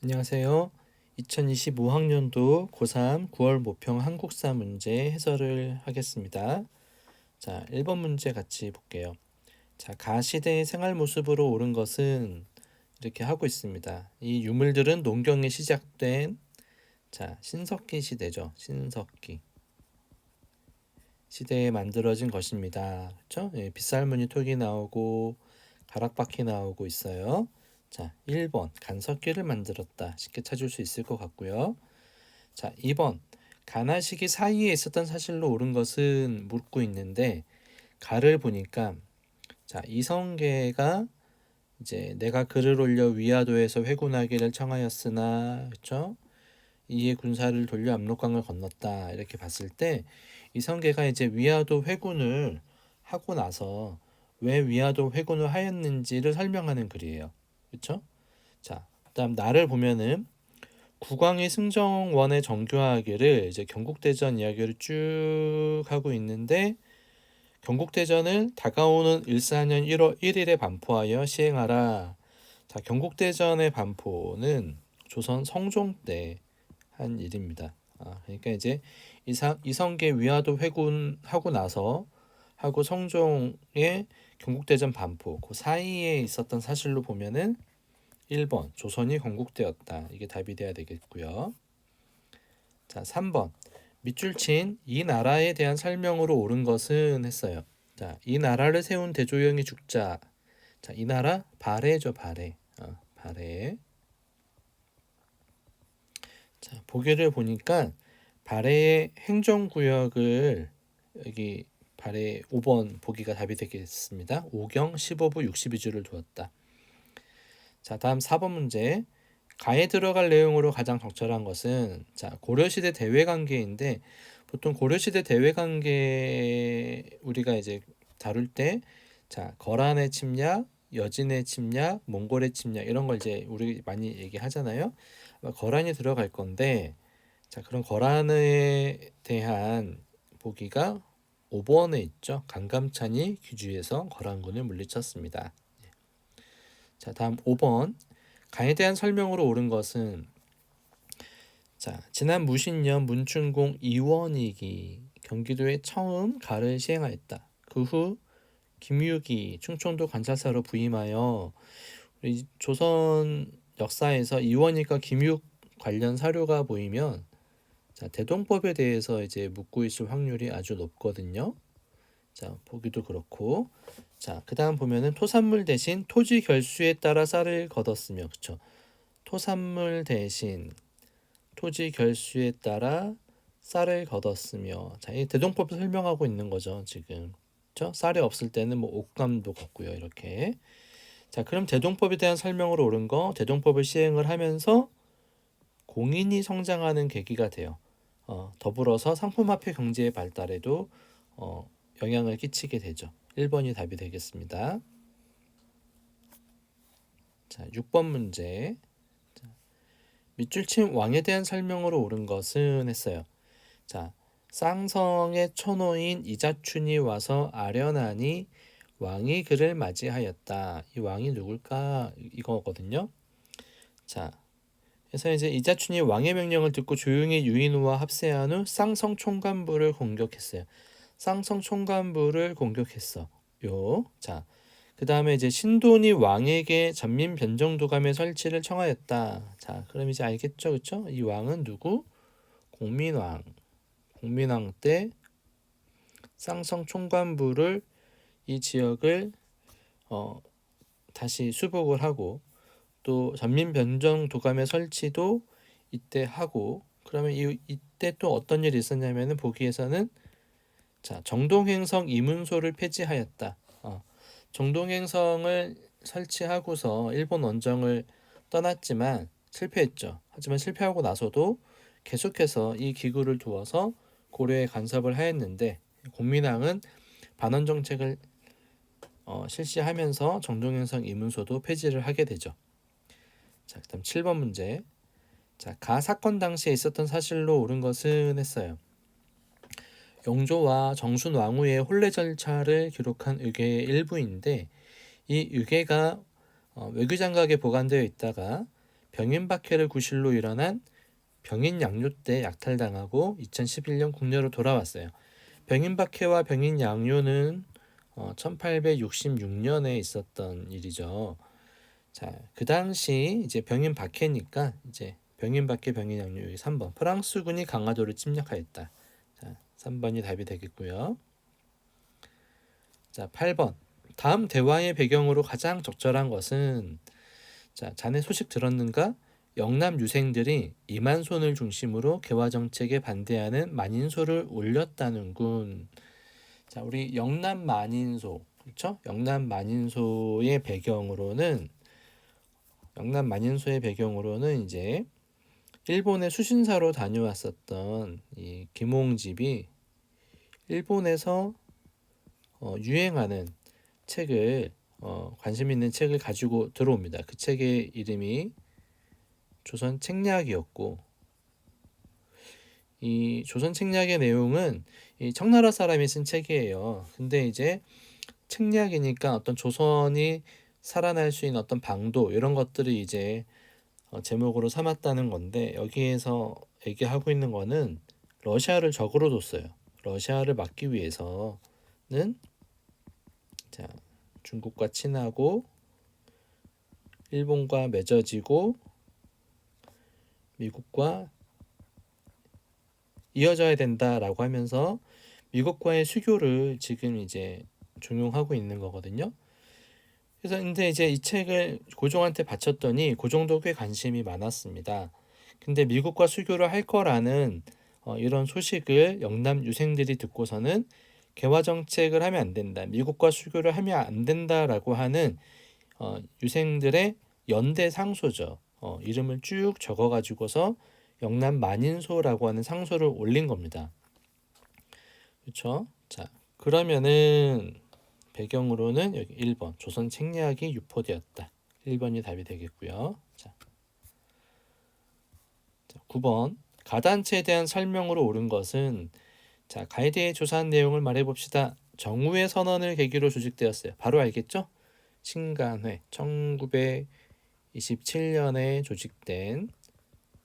안녕하세요. 2025학년도 고3 9월 모평 한국사 문제 해설을 하겠습니다. 자, 1번 문제 같이 볼게요. 자, 가시대의 생활 모습으로 옳은 것은 이렇게 하고 있습니다. 이 유물들은 농경이 시작된 신석기 시대죠. 신석기 시대에 만들어진 것입니다. 그렇죠? 예, 빗살무늬 톡이 나오고 가락바퀴 나오고 있어요. 자, 1번 간석기를 만들었다. 쉽게 찾을 수 있을 것 같고요. 자, 2번 가나 시기 사이에 있었던 사실로 옳은 것은 묻고 있는데 가를 보니까 이성계가 이제 내가 글을 올려 위화도에서 회군하기를 청하였으나 그렇죠? 이에 군사를 돌려 압록강을 건넜다. 이렇게 봤을 때 이성계가 이제 위화도 회군을 하고 나서 왜 위화도 회군을 하였는지를 설명하는 글이에요. 그렇죠? 자, 그다음 나를 보면은 국왕이 승정원에 정교하기를 이제 경국대전 이야기를 쭉 하고 있는데 경국대전을 다가오는 일사년 1월 1일에 반포하여 시행하라. 자, 경국대전의 반포는 조선 성종 때 한 일입니다. 그러니까 이제 이성계 위화도 회군하고 나서 하고 성종의 경국대전 반포 그 사이에 있었던 사실로 보면은 1번 조선이 건국되었다. 이게 답이 돼야 되겠고요. 자, 3번 밑줄 친 이 나라에 대한 설명으로 옳은 것은 했어요. 자, 이 나라를 세운 대조영이 죽자. 자, 이 나라 발해죠, 발해. 발해. 자, 보기를 보니까 발해의 행정구역을 여기 발해 5번 보기가 답이 되겠습니다. 5경 15부 62주를 두었다. 자, 다음 4번 문제. 가에 들어갈 내용으로 가장 적절한 것은 고려시대 대외관계인데 보통 고려시대 대외관계 우리가 이제 다룰 때 거란의 침략, 여진의 침략, 몽골의 침략 이런 걸 이제 우리 많이 얘기하잖아요. 거란이 들어갈 건데 그런 거란에 대한 보기가 5번에 있죠. 강감찬이 귀주에서 거란군을 물리쳤습니다. 자, 다음 5번. 가에 대한 설명으로 옳은 것은 지난 무신년 문충공 이원익이 경기도에 처음 가를 시행하였다. 그 후 김유기 충청도 관찰사로 부임하여 우리 조선 역사에서 이원익과 김육 관련 사료가 보이면 대동법에 대해서 이제 묻고 있을 확률이 아주 높거든요. 보기도 그렇고 그다음 보면은 토산물 대신 토지 결수에 따라 쌀을 거뒀으며 그쵸? 토산물 대신 토지 결수에 따라 쌀을 거뒀으며 이 대동법을 설명하고 있는 거죠, 지금. 그렇죠? 쌀이 없을 때는 뭐 옥감도 걷고요, 이렇게. 그럼 대동법에 대한 설명으로 옳은 거 대동법을 시행을 하면서 공인이 성장하는 계기가 돼요. 더불어서 상품화폐 경제의 발달에도 영향을 끼치게 되죠. 1번이 답이 되겠습니다. 자, 6번 문제. 밑줄 친 왕에 대한 설명으로 옳은 것은 했어요. 쌍성의 천호인 이자춘이 와서 아련하니 왕이 그를 맞이하였다. 이 왕이 누굴까? 이거거든요. 그래서 이제 이자춘이 왕의 명령을 듣고 조용히 유인우와 합세한 후 쌍성 총관부를 공격했어요. 쌍성 총관부를 공격했어. 그 다음에 이제 신돈이 왕에게 전민 변정도감의 설치를 청하였다. 그럼 이제 알겠죠, 그렇죠? 이 왕은 누구? 공민왕. 공민왕 때 쌍성 총관부를 이 지역을 다시 수복을 하고 또 전민 변정도감의 설치도 이때 하고 그러면 이때 또 어떤 일이 있었냐면은 보기에서는 정동행성 이문소를 폐지하였다. 정동행성을 설치하고서 일본 원정을 떠났지만 실패했죠. 하지만 실패하고 나서도 계속해서 이 기구를 두어서 고려에 간섭을 하였는데 공민왕은 반원 정책을 실시하면서 정동행성 이문소도 폐지를 하게 되죠. 그다음 7번 문제. 가 사건 당시에 있었던 사실로 옳은 것은 했어요. 영조와 정순 왕후의 혼례 절차를 기록한 의궤의 일부인데 이 의궤가 외교장각에 보관되어 있다가 병인박해를 구실로 일어난 병인양요 때 약탈당하고 2011년 국내로 돌아왔어요. 병인박해와 병인양요는 1866년에 있었던 일이죠. 자, 그 당시 이제 병인박해니까 이제 병인박해 병인양요 여기 3번 프랑스군이 강화도를 침략하였다. 자, 3번이 답이 되겠고요. 자, 8번 다음 대화의 배경으로 가장 적절한 것은 자, 자네 소식 들었는가? 영남 유생들이 이만손을 중심으로 개화 정책에 반대하는 만인소를 올렸다는군. 자, 우리 영남 만인소, 그렇죠? 영남 만인소의 배경으로는 이제 일본의 수신사로 다녀왔었던 이 김홍집이 일본에서 유행하는 책을 관심 있는 책을 가지고 들어옵니다. 그 책의 이름이 조선 책략이었고 이 조선 책략의 내용은 이 청나라 사람이 쓴 책이에요. 근데 이제 책략이니까 어떤 조선이 살아날 수 있는 어떤 방도 이런 것들을 이제 제목으로 삼았다는 건데 여기에서 얘기하고 있는 거는 러시아를 적으로 뒀어요. 러시아를 막기 위해서는 자, 중국과 친하고 일본과 맺어지고 미국과 이어져야 된다라고 하면서 미국과의 수교를 지금 이제 종용하고 있는 거거든요. 그래서 근데 이제 이 책을 고종한테 바쳤더니 고종도 꽤 관심이 많았습니다. 근데 미국과 수교를 할 거라는 이런 소식을 영남 유생들이 듣고서는 개화 정책을 하면 안 된다. 미국과 수교를 하면 안 된다라고 하는 유생들의 연대 상소죠. 이름을 쭉 적어 가지고서 영남 만인소라고 하는 상소를 올린 겁니다. 그렇죠? 자, 그러면은 배경으로는 여기 1번 조선 책략이 유포되었다. 1번이 답이 되겠고요. 자, 9번 가단체에 대한 설명으로 옳은 것은 자, 가이드에 조사한 내용을 말해 봅시다. 정우의 선언을 계기로 조직되었어요. 바로 알겠죠? 신간회 1927년에 조직된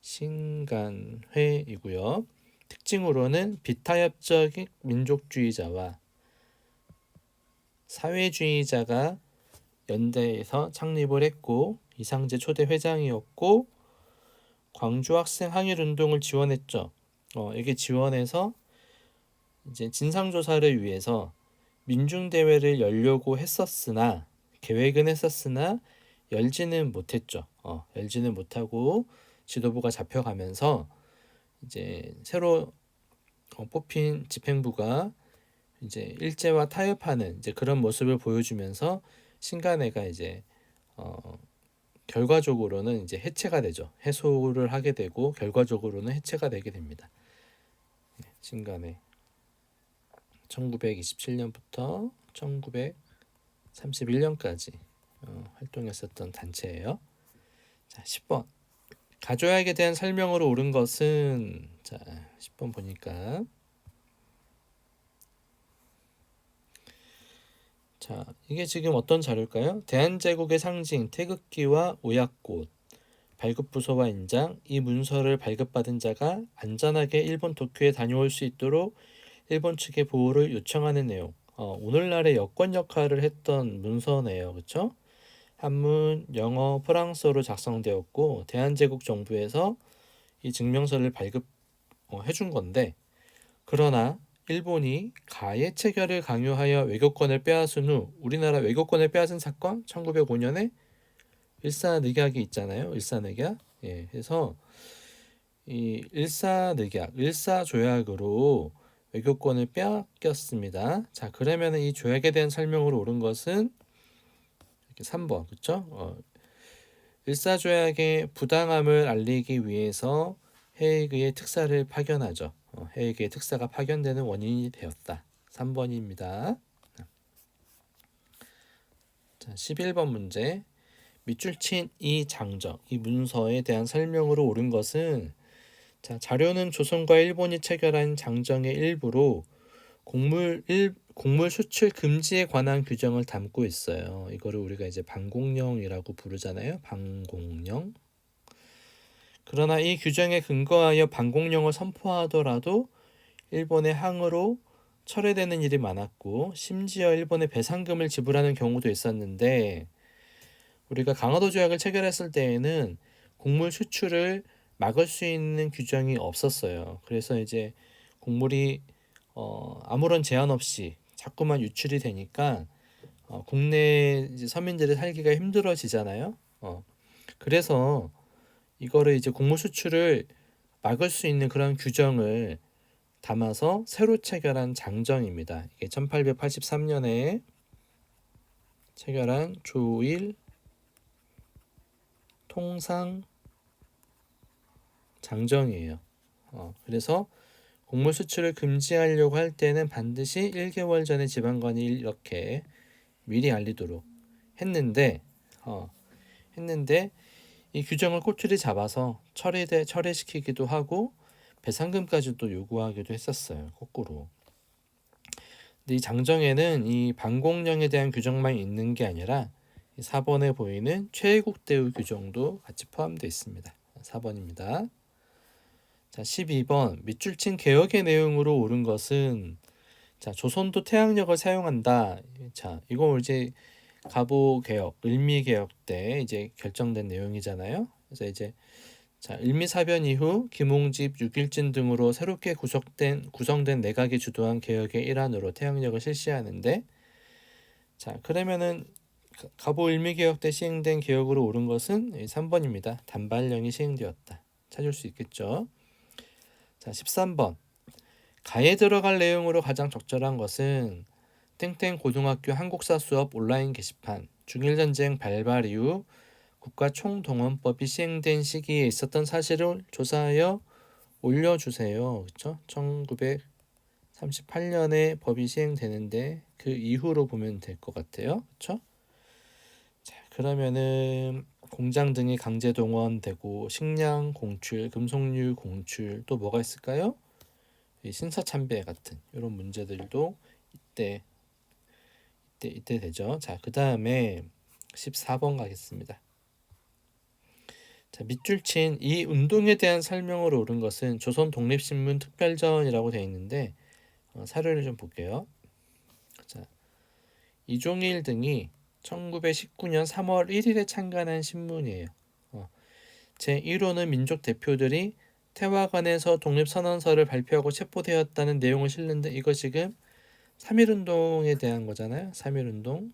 신간회이고요. 특징으로는 비타협적 민족주의자와 사회주의자가 연대에서 창립을 했고 이상제 초대 회장이었고 광주 학생 항일 운동을 지원했죠. 이게 지원해서 이제 진상 조사를 위해서 민중 대회를 열려고 했었으나 계획은 했었으나 열지는 못했죠. 열지는 못하고 지도부가 잡혀가면서 이제 새로 뽑힌 집행부가 이제 일제와 타협하는 이제 그런 모습을 보여주면서 신간회가 이제 결과적으로는 이제 해체가 되죠. 해소를 하게 되고 결과적으로는 해체가 되게 됩니다. 신간회 1927년부터 1931년까지 활동했었던 단체예요. 자, 10번 가조약에 대한 설명으로 옳은 것은 자, 10번 보니까 자, 이게 지금 어떤 자료일까요? 대한제국의 상징 태극기와 오약꽃 발급부서와 인장 이 문서를 발급받은 자가 안전하게 일본 도쿄에 다녀올 수 있도록 일본 측의 보호를 요청하는 내용. 오늘날의 여권 역할을 했던 문서네요. 그렇죠? 한문, 영어, 프랑스어로 작성되었고 대한제국 정부에서 이 증명서를 발급해 준 건데 그러나 일본이 가해 체결을 강요하여 외교권을 빼앗은 후 우리나라 외교권을 빼앗은 사건 1905년에 일사늑약이 있잖아요. 일사늑약. 예, 그래서 이 일사늑약, 일사조약으로 외교권을 빼앗겼습니다. 자, 그러면 이 조약에 대한 설명으로 옳은 것은 이렇게 3번, 그렇죠? 일사조약의 부당함을 알리기 위해서 헤이그의 특사를 파견하죠. 헤이그의 특사가 파견되는 원인이 되었다. 3번입니다. 자, 11번 문제. 밑줄 친 이 장적, 이 문서에 대한 설명으로 옳은 것은 자, 자료는 조선과 일본이 체결한 장정의 일부로 곡물 수출 금지에 관한 규정을 담고 있어요. 이거를 우리가 이제 방공령이라고 부르잖아요. 방공령. 그러나 이 규정에 근거하여 반공령을 선포하더라도 일본의 항으로 철회되는 일이 많았고 심지어 일본에 배상금을 지불하는 경우도 있었는데 우리가 강화도 조약을 체결했을 때에는 곡물 수출을 막을 수 있는 규정이 없었어요. 그래서 이제 곡물이 아무런 제한 없이 자꾸만 유출이 되니까 국내 이제 서민들이 살기가 힘들어지잖아요. 그래서 이거를 이제 곡물 수출을 막을 수 있는 그런 규정을 담아서 새로 체결한 장정입니다. 이게 1883년에 체결한 조일 통상 장정이에요. 그래서 곡물 수출을 금지하려고 할 때는 반드시 1개월 전에 지방관이 이렇게 미리 알리도록 했는데 이 규정을 꼬투리 잡아서 철회시키기도 하고 배상금까지도 요구하기도 했었어요. 거꾸로. 근데 이 장정에는 이 반공령에 대한 규정만 있는 게 아니라 4번에 보이는 최애국 대우 규정도 같이 포함되어 있습니다. 4번입니다. 자, 12번 밑줄친 개혁의 내용으로 옳은 것은 자, 조선도 태양력을 사용한다. 자, 이거 이제 가보 개혁, 을미 개혁 때 이제 결정된 내용이잖아요. 그래서 이제 자, 을미사변 이후 김홍집, 육일진 등으로 새롭게 구성된 내각이 주도한 개혁의 일환으로 태양력을 실시하는데 자, 그러면은 가보 을미 개혁 때 시행된 개혁으로 옳은 것은 3번입니다. 단발령이 시행되었다. 찾을 수 있겠죠. 자, 13번 가에 들어갈 내용으로 가장 적절한 것은 땡땡 고등학교 한국사 수업 온라인 게시판 중일전쟁 발발 이후 국가총동원법이 시행된 시기에 있었던 사실을 조사하여 올려주세요. 그렇죠? 1938년에 법이 시행되는데 그 이후로 보면 될 것 같아요. 그렇죠? 자, 그러면은 공장 등이 강제 동원되고 식량 공출, 금속류 공출 또 뭐가 있을까요? 신사참배 같은 이런 문제들도 이때 되죠. 자, 그 다음에 14번 가겠습니다. 자, 밑줄 친 이 운동에 대한 설명으로 옳은 것은 조선 독립신문 특별전이라고 되어 있는데 사료를 좀 볼게요. 자, 이종일 등이 1919년 3월 1일에 창간한 신문이에요. 제1호는 민족 대표들이 태화관에서 독립선언서를 발표하고 체포되었다는 내용을 실는데 이거 지금 3.1운동에 대한 거잖아요. 3.1운동.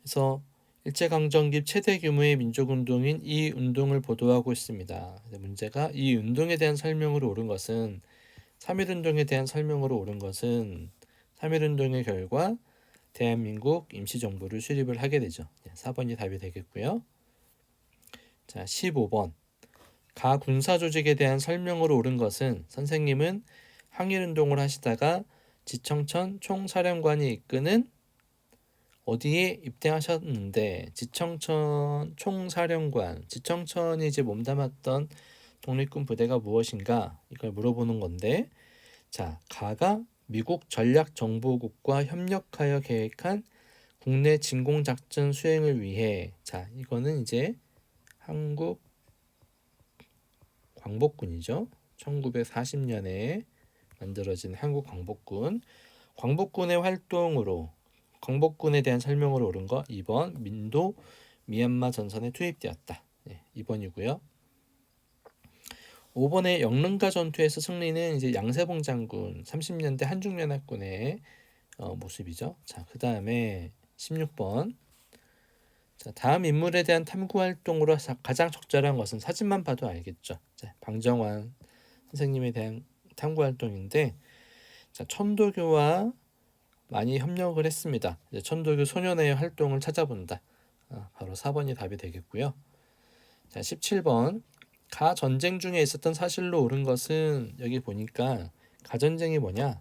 그래서 일제강점기 최대 규모의 민족운동인 이 운동을 보도하고 있습니다. 문제가 이 운동에 대한 설명으로 옳은 것은 3.1운동에 대한 설명으로 옳은 것은 3.1운동의 결과 대한민국 임시정부를 수립을 하게 되죠. 4번이 답이 되겠고요. 자, 15번 가 군사조직에 대한 설명으로 옳은 것은 선생님은 항일운동을 하시다가 지청천 총사령관이 이끄는 어디에 입대하셨는데 지청천 총사령관 지청천이 이제 몸담았던 독립군 부대가 무엇인가 이걸 물어보는 건데 자 가가 미국 전략정보국과 협력하여 계획한 국내 진공작전 수행을 위해 자 이거는 이제 한국 광복군이죠. 1940년에 만들어진 한국 광복군의 활동으로 광복군에 대한 설명으로 옳은 거 2번 민도 미얀마 전선에 투입되었다. 2번이고요. 5번의 영릉가 전투에서 승리는 이제 양세봉 장군 30년대 한중연합군의 모습이죠. 자, 그 다음에 16번. 자, 다음 인물에 대한 탐구 활동으로 가장 적절한 것은 사진만 봐도 알겠죠. 자, 방정환 선생님에 대한 탐구 활동인데, 자, 천도교와 많이 협력을 했습니다. 이제 천도교 소년의 활동을 찾아본다. 바로 4번이 답이 되겠고요. 자, 17번. 가 전쟁 중에 있었던 사실로 옳은 것은 여기 보니까 가전쟁이 뭐냐?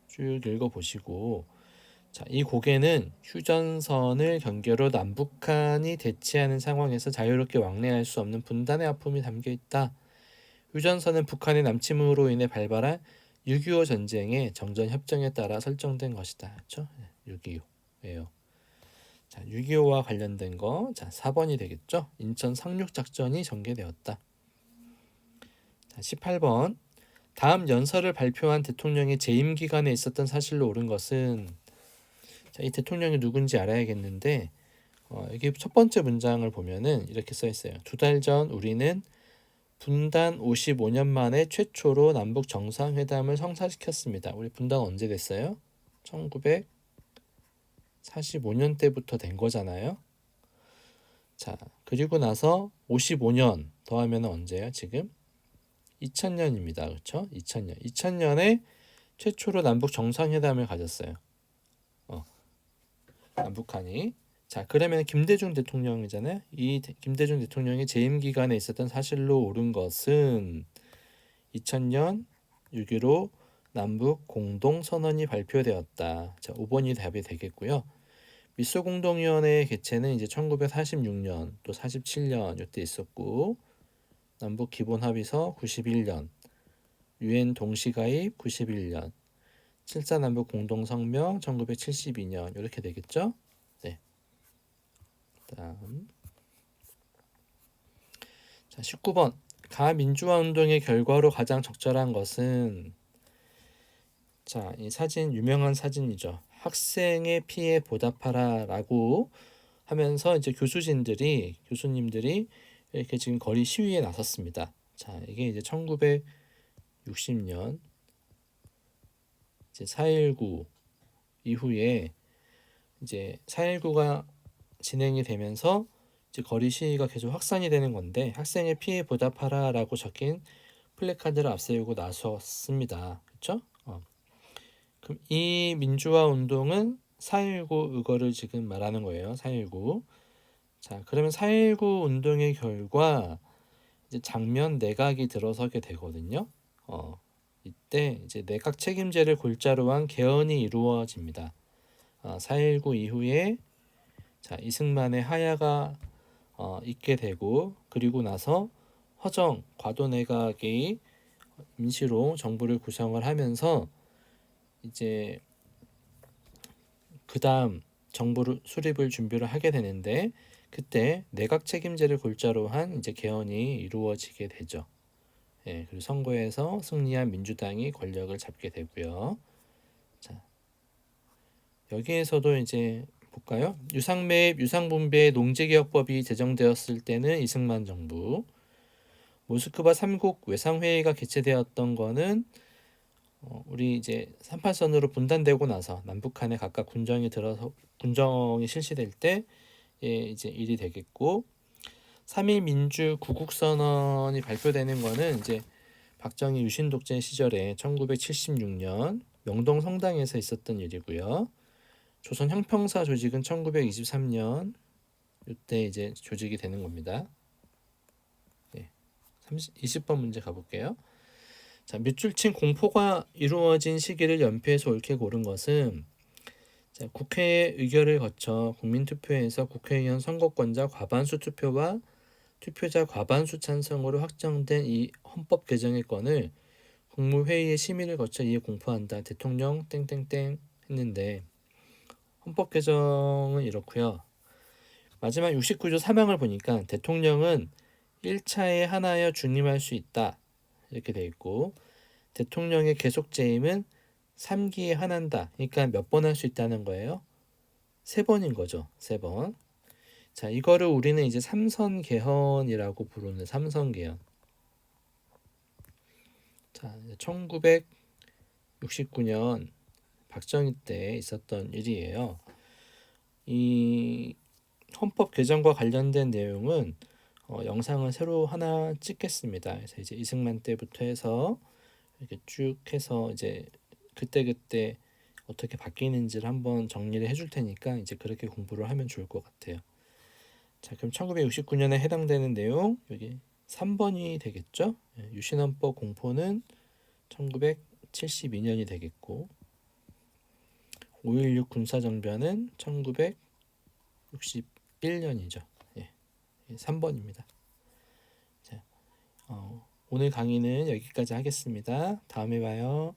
쭉 읽어보시고 자, 이 고개는 휴전선을 경계로 남북한이 대치하는 상황에서 자유롭게 왕래할 수 없는 분단의 아픔이 담겨 있다. 휴전선은 북한의 남침으로 인해 발발한 6.25 전쟁의 정전 협정에 따라 설정된 것이다. 그렇죠? 6.25예요. 자, 자, 6.25와 관련된 거. 자, 4번이 되겠죠? 인천 상륙작전이 전개되었다. 자, 18번. 다음 연설을 발표한 대통령의 재임 기간에 있었던 사실로 옳은 것은, 자, 이 대통령이 누군지 알아야겠는데, 여기 첫 번째 문장을 보면은 이렇게 써 있어요. 2달 전 우리는 분단 55년 만에 최초로 남북 정상회담을 성사시켰습니다. 우리 분단 언제 됐어요? 1945년 때부터 된 거잖아요. 자, 그리고 나서 55년 더하면 언제예요? 지금 2000년입니다. 그렇죠? 2000년. 2000년에 최초로 남북 정상회담을 가졌어요. 남북한이. 자, 그러면 김대중 대통령이잖아요. 이 김대중 대통령의 재임 기간에 있었던 사실로 옳은 것은 2000년 6.15 남북 공동 선언이 발표되었다. 자, 5번이 답이 되겠고요. 미소 공동위원회 개최는 이제 1946년 또 47년 이때 있었고, 남북 기본 합의서 91년, 유엔 동시 가입 91년, 7.4 남북 공동 성명 1972년 이렇게 되겠죠? 네. 다음. 자, 19번. 가민주화 운동의 결과로 가장 적절한 것은, 자, 이 사진 유명한 사진이죠. 학생의 피해 보답하라라고 하면서 이제 교수님들이 이렇게 지금 거리 시위에 나섰습니다. 자, 이게 이제 1960년 이제 4.19 이후에 이제 4.19가 진행이 되면서 이제 거리 시위가 계속 확산이 되는 건데, 학생의 피해 보답하라라고 적힌 플래카드를 앞세우고 나섰습니다. 그렇죠? 그럼 이 민주화 운동은 4.19 의거를 지금 말하는 거예요. 4.19. 자, 그러면 4.19 운동의 결과 이제 장면 내각이 들어서게 되거든요. 이때 이제 내각 책임제를 골자로 한 개헌이 이루어집니다. 4.19 이후에 자, 이승만의 하야가 있게 되고, 그리고 나서 허정 과도 내각이 임시로 정부를 구성을 하면서 이제 그 다음 정부를 수립을 준비를 하게 되는데, 그때 내각 책임제를 골자로 한 이제 개헌이 이루어지게 되죠. 예, 그리고 선거에서 승리한 민주당이 권력을 잡게 되고요. 자, 여기에서도 이제 볼까요? 유상매입, 유상분배 농지개혁법이 제정되었을 때는 이승만 정부, 모스크바 3국 외상회의가 개최되었던 거는 우리 이제 38선으로 분단되고 나서 남북한에 각각 군정이 실시될 때 이제 일이 되겠고, 3.1 민주 구국선언이 발표되는 거는 이제 박정희 유신 독재 시절에 1976년 명동 성당에서 있었던 일이고요. 조선 형평사 조직은 1923년 이때 이제 조직이 되는 겁니다. 네, 20번 문제 가볼게요. 자, 밑줄 친 공포가 이루어진 시기를 연표해서 옳게 고른 것은, 자, 국회의 의결을 거쳐 국민투표에서 국회의원 선거권자 과반수 투표와 투표자 과반수 찬성으로 확정된 이 헌법 개정의 건을 국무회의의 심의를 거쳐 이에 공포한다. 대통령 땡땡땡 했는데, 헌법 개정은 이렇고요. 마지막 69조 3항을 보니까 대통령은 1차에 하나여 중임할 수 있다 이렇게 돼 있고, 대통령의 계속 재임은 3기에 하나다. 그러니까 몇 번 할 수 있다는 거예요? 3번인 거죠. 3번. 자, 이거를 우리는 이제 삼선 개헌이라고 부르는 삼선 개헌. 자, 1969년 박정희 때 있었던 일이에요. 이 헌법 개정과 관련된 내용은 영상을 새로 하나 찍겠습니다. 그래서 이제 이승만 때부터 해서 이렇게 쭉 해서 이제 그때그때 어떻게 바뀌는지를 한번 정리를 해줄 테니까 이제 그렇게 공부를 하면 좋을 것 같아요. 자, 그럼 1969년에 해당되는 내용 여기 3번이 되겠죠? 유신헌법 공포는 1972년이 되겠고, 5.16 군사정변은 1961년이죠. 예, 3번입니다. 자, 오늘 강의는 여기까지 하겠습니다. 다음에 봐요.